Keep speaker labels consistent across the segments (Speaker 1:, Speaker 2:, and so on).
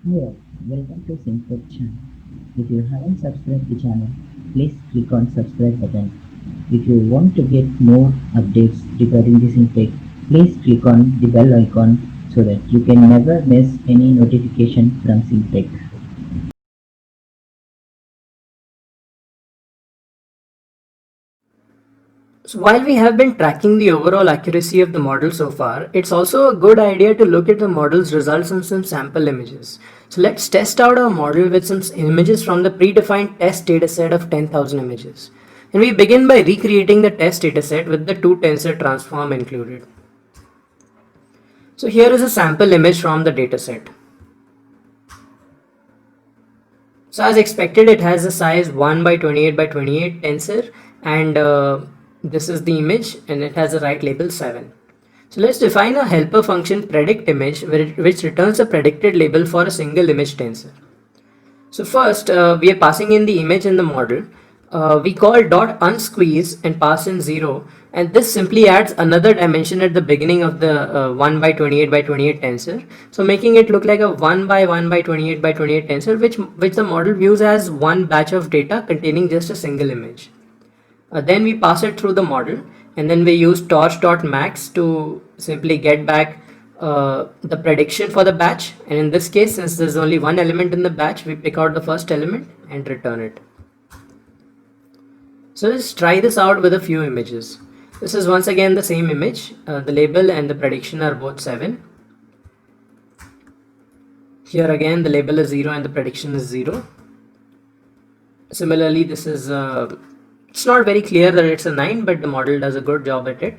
Speaker 1: Hello, welcome to Syntech channel. If you haven't subscribed the channel, please click on subscribe button. If you want to get more updates regarding the Syntech, please click on the bell icon so that you can never miss any notification from Syntech.
Speaker 2: So while we have been tracking the overall accuracy of the model so far, it's also a good idea to look at the model's results on some sample images. So let's test out our model with some images from the predefined test dataset of 10,000 images. And we begin by recreating the test dataset with the two tensor transform included. So here is a sample image from the dataset. So as expected, it has a size 1 by 28 by 28 tensor, and this is the image, and it has a right label 7. So let's define a helper function predict image which returns a predicted label for a single image tensor. So first we are passing in the image in the model. We call dot unsqueeze and pass in 0, and this simply adds another dimension at the beginning of the 1 by 28 by 28 tensor, so making it look like a 1 by 1 by 28 by 28 tensor which the model views as one batch of data containing just a single image. Then we pass it through the model, and then we use torch.max to simply get back the prediction for the batch. And in this case, since there's only one element in the batch, we pick out the first element and return it. So let's try this out with a few images. This is once again the same image. The label and the prediction are both 7. Here again the label is 0 and the prediction is 0. Similarly, this is it's not very clear that it's a 9, but the model does a good job at it.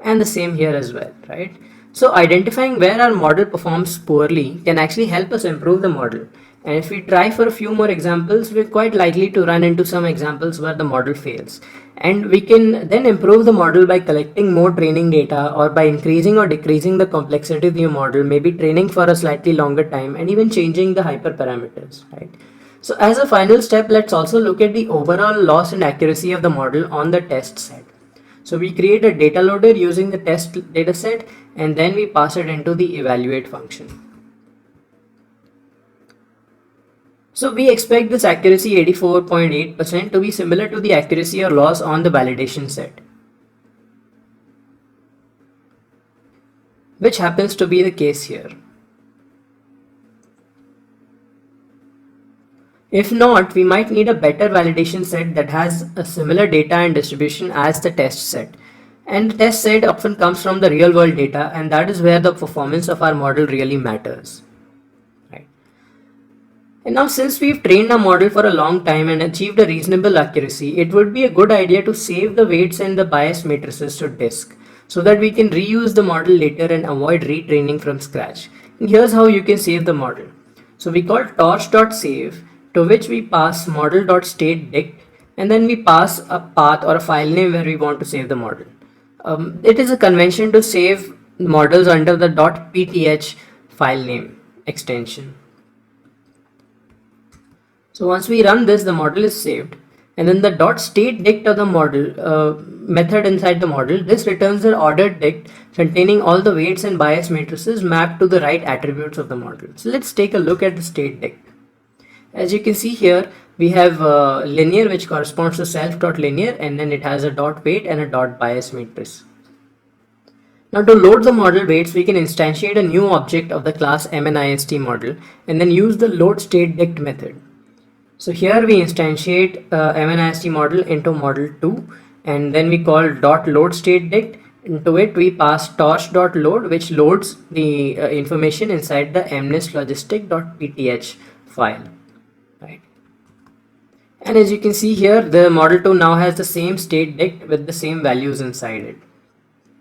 Speaker 2: And the same here as well, right? So identifying where our model performs poorly can actually help us improve the model. And if we try for a few more examples, we're quite likely to run into some examples where the model fails. And we can then improve the model by collecting more training data, or by increasing or decreasing the complexity of the model, maybe training for a slightly longer time, and even changing the hyperparameters, right? So as a final step, let's also look at the overall loss and accuracy of the model on the test set. So we create a data loader using the test dataset, and then we pass it into the evaluate function. So we expect this accuracy 84.8% to be similar to the accuracy or loss on the validation set, which happens to be the case here. If not, we might need a better validation set that has a similar data and distribution as the test set. And the test set often comes from the real world data, and that is where the performance of our model really matters. Right. And now, since we've trained our model for a long time and achieved a reasonable accuracy, it would be a good idea to save the weights and the bias matrices to disk, so that we can reuse the model later and avoid retraining from scratch. And here's how you can save the model. So we call torch.save, to which we pass model.stateDict, and then we pass a path or a file name where we want to save the model. It is a convention to save models under the .pth file name extension. So once we run this, the model is saved, and then the .stateDict of the model method inside the model, this returns an ordered dict containing all the weights and bias matrices mapped to the right attributes of the model. So let's take a look at the stateDict. As you can see here, we have linear, which corresponds to self.linear, and then it has a dot weight and a dot bias matrix. Now to load the model weights, we can instantiate a new object of the class MNIST model, and then use the load state dict method. So here we instantiate MNIST model into model 2, and then we call dot load state dict. Into it we pass torch.load, which loads the information inside the mnistlogistic.pth file. Right. And as you can see here, the model 2 now has the same state dict with the same values inside it.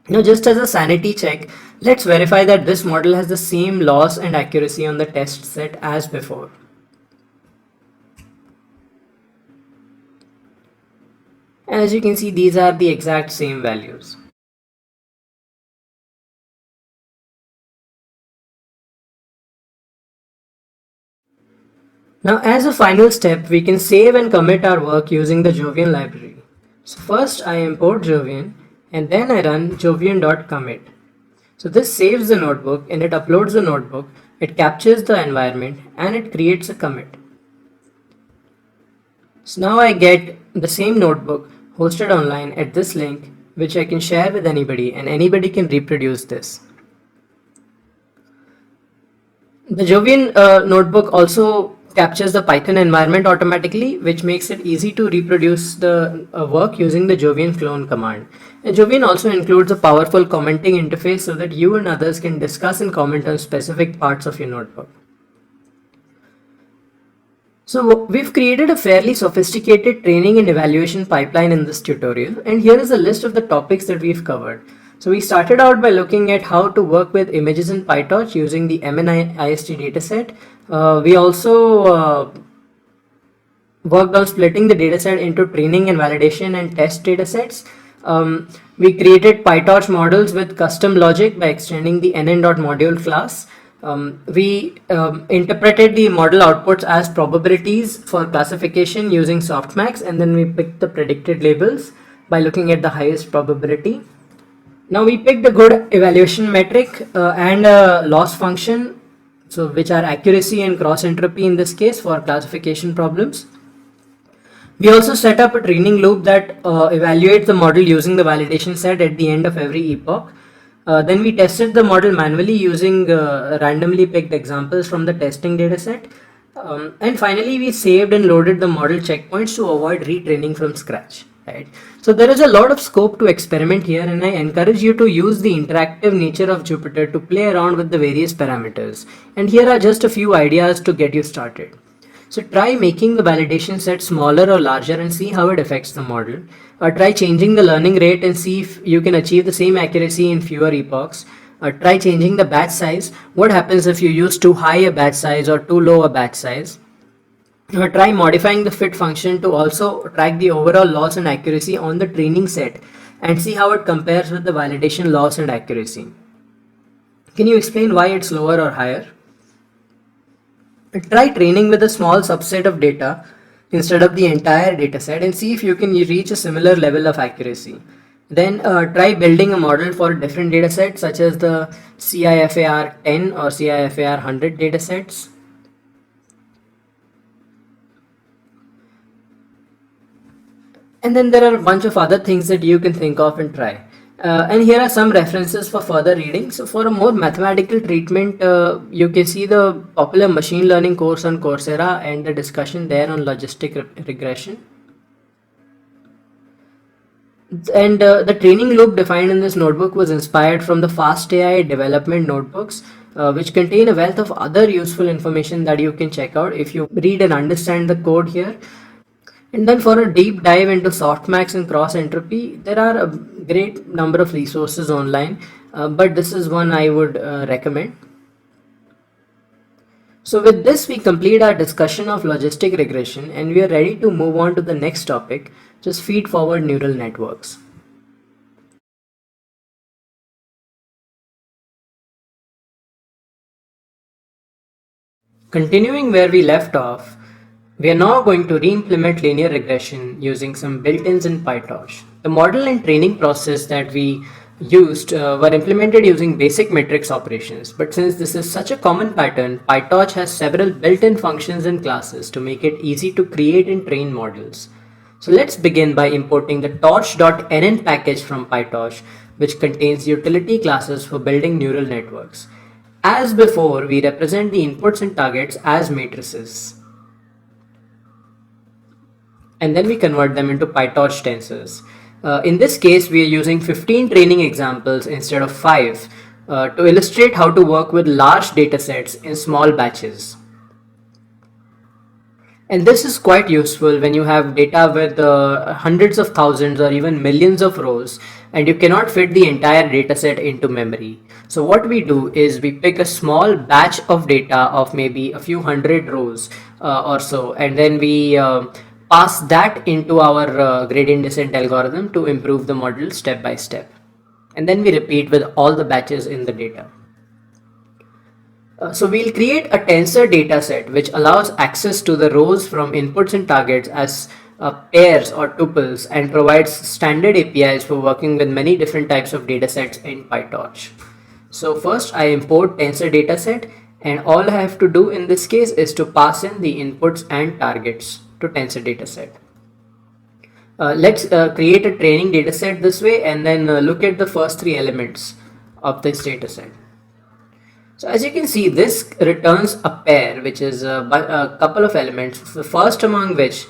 Speaker 2: Now, just as a sanity check, let's verify that this model has the same loss and accuracy on the test set as before. And as you can see, these are the exact same values. Now, as a final step, we can save and commit our work using the Jovian library. So first I import Jovian, and then I run jovian.commit. So this saves the notebook and it uploads the notebook, it captures the environment and it creates a commit. So now I get the same notebook hosted online at this link, which I can share with anybody and anybody can reproduce this. The Jovian notebook also captures the Python environment automatically, which makes it easy to reproduce the work using the Jovian clone command. And Jovian also includes a powerful commenting interface so that you and others can discuss and comment on specific parts of your notebook. So we've created a fairly sophisticated training and evaluation pipeline in this tutorial, and here is a list of the topics that we've covered. So we started out by looking at how to work with images in PyTorch using the MNIST dataset. We also worked on splitting the dataset into training and validation and test datasets. We created PyTorch models with custom logic by extending the nn.module class. We interpreted the model outputs as probabilities for classification using softmax, and then we picked the predicted labels by looking at the highest probability. Now we picked a good evaluation metric and a loss function, so which are accuracy and cross entropy in this case for classification problems. We also set up a training loop that evaluates the model using the validation set at the end of every epoch. Then we tested the model manually using randomly picked examples from the testing dataset. And finally, we saved and loaded the model checkpoints to avoid retraining from scratch. Right. So there is a lot of scope to experiment here, and I encourage you to use the interactive nature of Jupyter to play around with the various parameters. And here are just a few ideas to get you started. So try making the validation set smaller or larger and see how it affects the model. Or try changing the learning rate and see if you can achieve the same accuracy in fewer epochs. Or try changing the batch size. What happens if you use too high a batch size or too low a batch size? Or try modifying the fit function to also track the overall loss and accuracy on the training set and see how it compares with the validation loss and accuracy. Can you explain why it's lower or higher? Try training with a small subset of data instead of the entire dataset and see if you can reach a similar level of accuracy. Then try building a model for different datasets such as the CIFAR 10 or CIFAR 100 datasets. And then there are a bunch of other things that you can think of and try. And here are some references for further reading. So for a more mathematical treatment, you can see the popular machine learning course on Coursera and the discussion there on logistic regression. And the training loop defined in this notebook was inspired from the FastAI development notebooks, which contain a wealth of other useful information that you can check out if you read and understand the code here. And then for a deep dive into softmax and cross entropy, there are a great number of resources online, but this is one I would recommend. So with this, we complete our discussion of logistic regression and we are ready to move on to the next topic, just feed-forward neural networks. Continuing where we left off, we are now going to re-implement linear regression using some built-ins in PyTorch. The model and training process that we used were implemented using basic matrix operations, but since this is such a common pattern, PyTorch has several built-in functions and classes to make it easy to create and train models. So let's begin by importing the torch.nn package from PyTorch, which contains utility classes for building neural networks. As before, we represent the inputs and targets as matrices, and then we convert them into PyTorch tensors. In this case, we are using 15 training examples instead of 5 to illustrate how to work with large datasets in small batches. And this is quite useful when you have data with hundreds of thousands or even millions of rows and you cannot fit the entire dataset into memory. So what we do is we pick a small batch of data of maybe a few hundred rows or so, and then we pass that into our gradient descent algorithm to improve the model step by step. And then we repeat with all the batches in the data. So we'll create a tensor dataset which allows access to the rows from inputs and targets as pairs or tuples and provides standard APIs for working with many different types of datasets in PyTorch. So first I import tensor dataset, and all I have to do in this case is to pass in the inputs and targets to tensor dataset. Let's create a training dataset this way, and then look at the first three elements of this dataset. So as you can see, this returns a pair which is a couple of elements, the first among which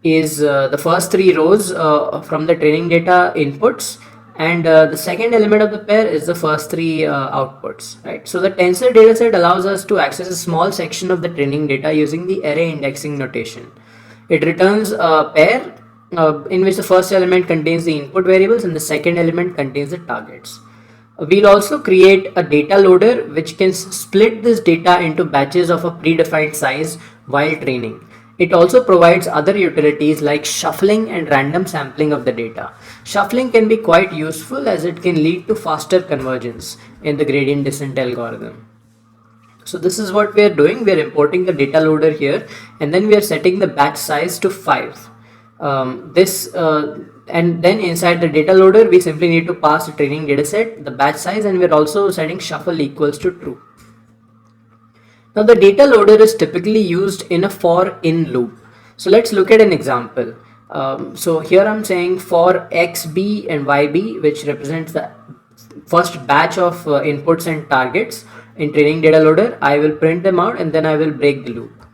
Speaker 2: is the first three rows from the training data inputs, and the second element of the pair is the first three outputs, right? So the tensor dataset allows us to access a small section of the training data using the array indexing notation. It returns a pair in which the first element contains the input variables and the second element contains the targets. We'll also create a data loader which can split this data into batches of a predefined size while training. It also provides other utilities like shuffling and random sampling of the data. Shuffling can be quite useful as it can lead to faster convergence in the gradient descent algorithm. So this is what we are doing. We are importing the data loader here, and then we are setting the batch size to 5. And then inside the data loader we simply need to pass the training dataset, the batch size, and we're also setting shuffle equals to true. Now the data loader is typically used in a for in loop. So let's look at an example. So here I'm saying for xb and yb, which represents the first batch of inputs and targets in training data loader. I will print them out and then I will break the loop.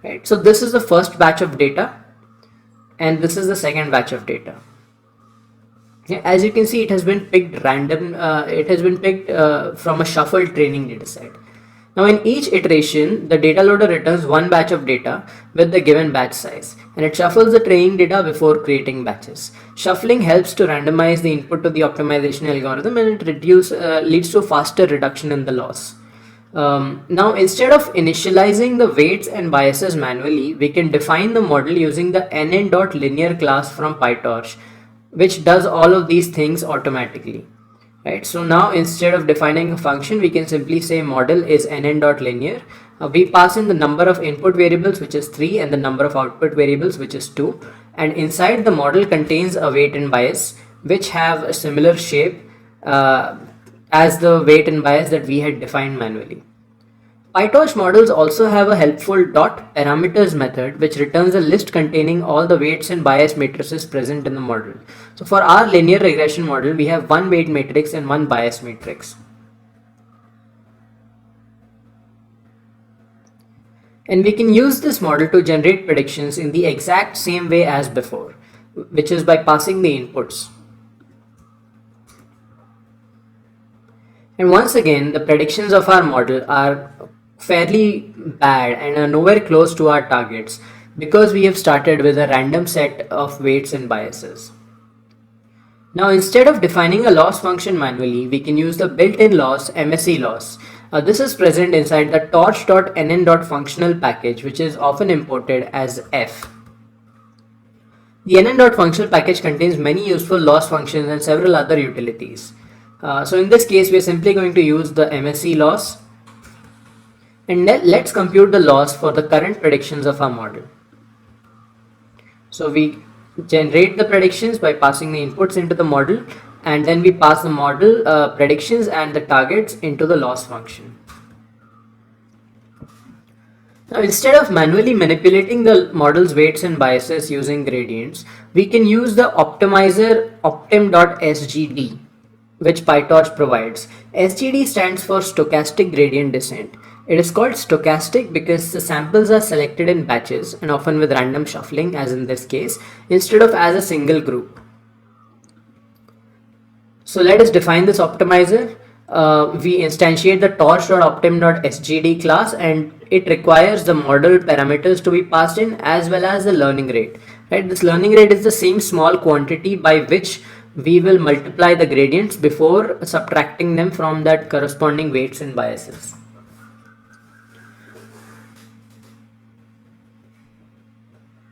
Speaker 2: Right. So this is the first batch of data, and this is the second batch of data. As you can see, it has been picked random. It has been picked from a shuffled training dataset. Now in each iteration, the data loader returns one batch of data with the given batch size, and it shuffles the training data before creating batches. Shuffling helps to randomize the input to the optimization algorithm, and it leads to faster reduction in the loss. Now instead of initializing the weights and biases manually, we can define the model using the nn.linear class from PyTorch, which does all of these things automatically. Right, so now instead of defining a function, we can simply say model is nn.linear. We pass in the number of input variables, which is 3, and the number of output variables, which is 2, and inside the model contains a weight and bias which have a similar shape as the weight and bias that we had defined manually. PyTorch models also have a helpful dot parameters method which returns a list containing all the weights and bias matrices present in the model. So for our linear regression model, we have one weight matrix and one bias matrix. And we can use this model to generate predictions in the exact same way as before, which is by passing the inputs. And once again, the predictions of our model are fairly bad and are nowhere close to our targets because we have started with a random set of weights and biases. Now instead of defining a loss function manually, we can use the built-in loss MSE loss. This is present inside the torch.nn.functional package, which is often imported as f. The nn.functional package contains many useful loss functions and several other utilities. So in this case, we are simply going to use the MSE loss, and let's compute the loss for the current predictions of our model. So we generate the predictions by passing the inputs into the model, and then we pass the model predictions and the targets into the loss function. Now instead of manually manipulating the model's weights and biases using gradients, we can use the optimizer optim.sgd, which PyTorch provides. SGD stands for stochastic gradient descent. It is called stochastic because the samples are selected in batches and often with random shuffling, as in this case, instead of as a single group. So let us define this optimizer. We instantiate the torch.optim.sgd class, and it requires the model parameters to be passed in as well as the learning rate. Right? This learning rate is the same small quantity by which we will multiply the gradients before subtracting them from that corresponding weights and biases.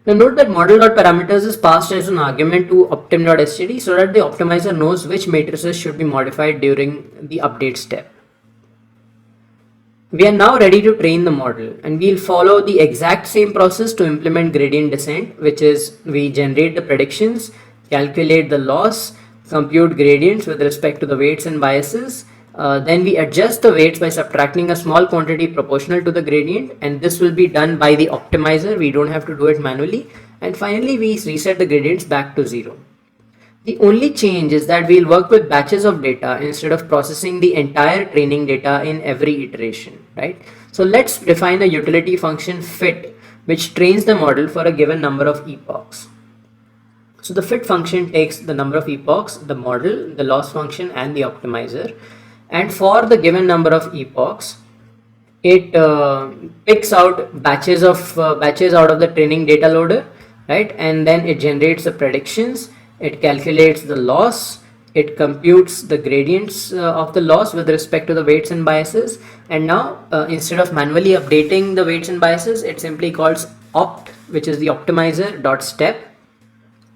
Speaker 2: Now note that model.parameters is passed as an argument to optim.std so that the optimizer knows which matrices should be modified during the update step. We are now ready to train the model, and we'll follow the exact same process to implement gradient descent, which is we generate the predictions, calculate the loss, compute gradients with respect to the weights and biases, Then we adjust the weights by subtracting a small quantity proportional to the gradient, and this will be done by the optimizer. We don't have to do it manually. And finally, we reset the gradients back to 0. The only change is that we'll work with batches of data instead of processing the entire training data in every iteration, right? So let's define a utility function fit, which trains the model for a given number of epochs. So the fit function takes the number of epochs, the model, the loss function, and the optimizer. And for the given number of epochs, it picks out batches out of the training data loader, right? And then it generates the predictions, it calculates the loss, it computes the gradients of the loss with respect to the weights and biases. And now instead of manually updating the weights and biases, it simply calls opt, which is the optimizer dot step,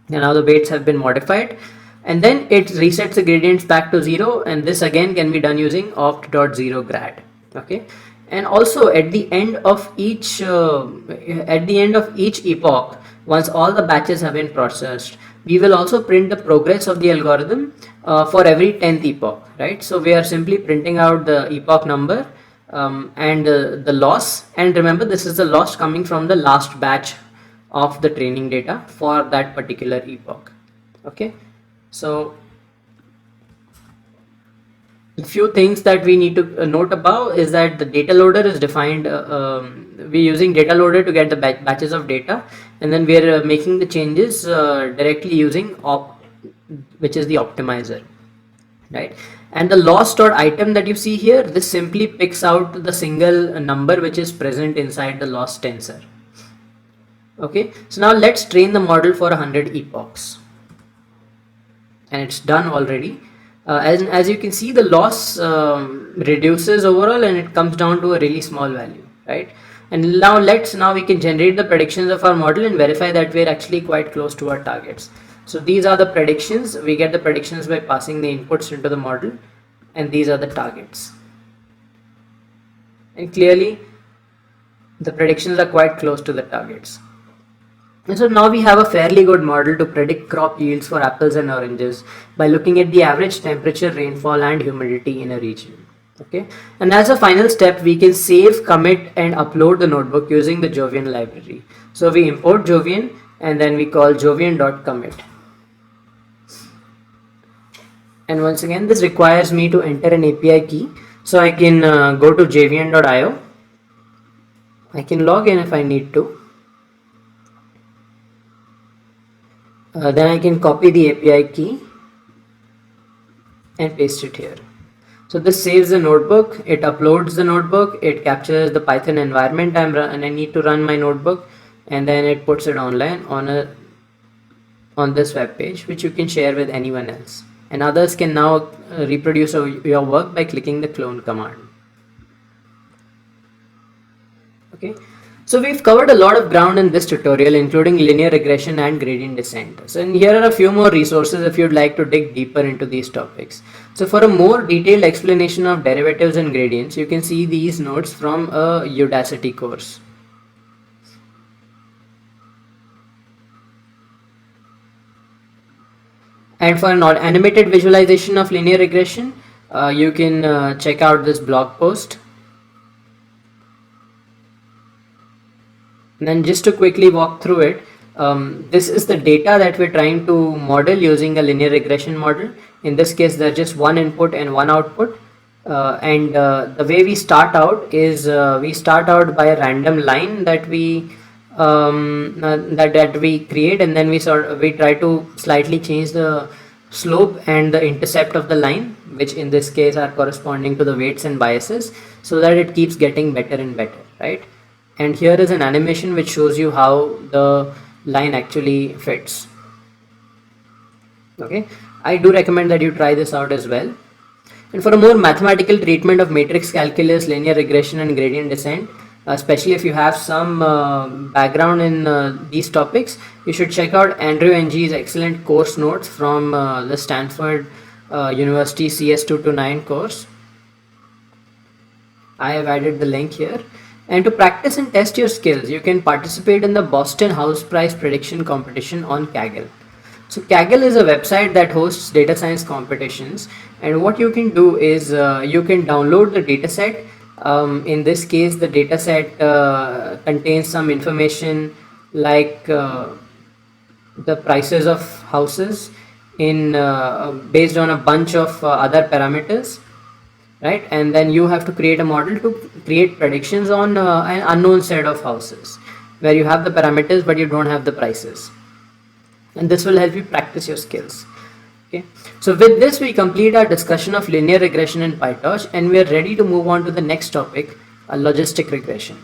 Speaker 2: and now the weights have been modified, and then it resets the gradients back to 0, and this again can be done using opt.0grad. Okay, and also at the end of each epoch, once all the batches have been processed, we will also print the progress of the algorithm for every 10th epoch, right? So we are simply printing out the epoch number and the loss, and remember, this is the loss coming from the last batch of the training data for that particular epoch. Okay, so a few things that we need to note about is that the data loader is defined, we're using data loader to get the batches of data, and then we're making the changes directly using opt, which is the optimizer, right? And the loss dot item that you see here, this simply picks out the single number which is present inside the loss tensor. Okay, so now let's train the model for 100 epochs, and it's done already. As you can see, the loss reduces overall, and it comes down to a really small value, right? And now we can generate the predictions of our model and verify that we're actually quite close to our targets. So these are the predictions. We get the predictions by passing the inputs into the model, and these are the targets. And clearly, the predictions are quite close to the targets. And so now we have a fairly good model to predict crop yields for apples and oranges by looking at the average temperature, rainfall, and humidity in a region. Okay, and as a final step, we can save, commit, and upload the notebook using the Jovian library. So we import Jovian, and then we call jovian.commit. And once again, this requires me to enter an API key. So I can go to jovian.io. I can log in if I need to. Then I can copy the API key and paste it here. So this saves the notebook, it uploads the notebook, it captures the Python environment and I need to run my notebook, and then it puts it online on this web page, which you can share with anyone else. And others can now reproduce your work by clicking the clone command. Okay. So we've covered a lot of ground in this tutorial, including linear regression and gradient descent. So here are a few more resources if you'd like to dig deeper into these topics. So for a more detailed explanation of derivatives and gradients, you can see these notes from a Udacity course. And for an animated visualization of linear regression, you can check out this blog post. And then just to quickly walk through it, this is the data that we're trying to model using a linear regression model. In this case, there's just one input and one output. The way we start out is we start out by a random line that we create, and then we try to slightly change the slope and the intercept of the line, which in this case are corresponding to the weights and biases, so that it keeps getting better and better, right? And here is an animation which shows you how the line actually fits. Okay, I do recommend that you try this out as well. And for a more mathematical treatment of matrix calculus, linear regression, and gradient descent, especially if you have some background in these topics, you should check out Andrew Ng's excellent course notes from the Stanford University CS229 course. I have added the link here. And to practice and test your skills, you can participate in the Boston House Prize Prediction Competition on Kaggle. So Kaggle is a website that hosts data science competitions, and what you can do is you can download the dataset. In this case, the dataset contains some information like the prices of houses in based on a bunch of other parameters, right? And then you have to create a model to create predictions on an unknown set of houses where you have the parameters but you don't have the prices, and this will help you practice your skills. Okay, so with this we complete our discussion of linear regression in PyTorch, and we are ready to move on to the next topic, logistic regression.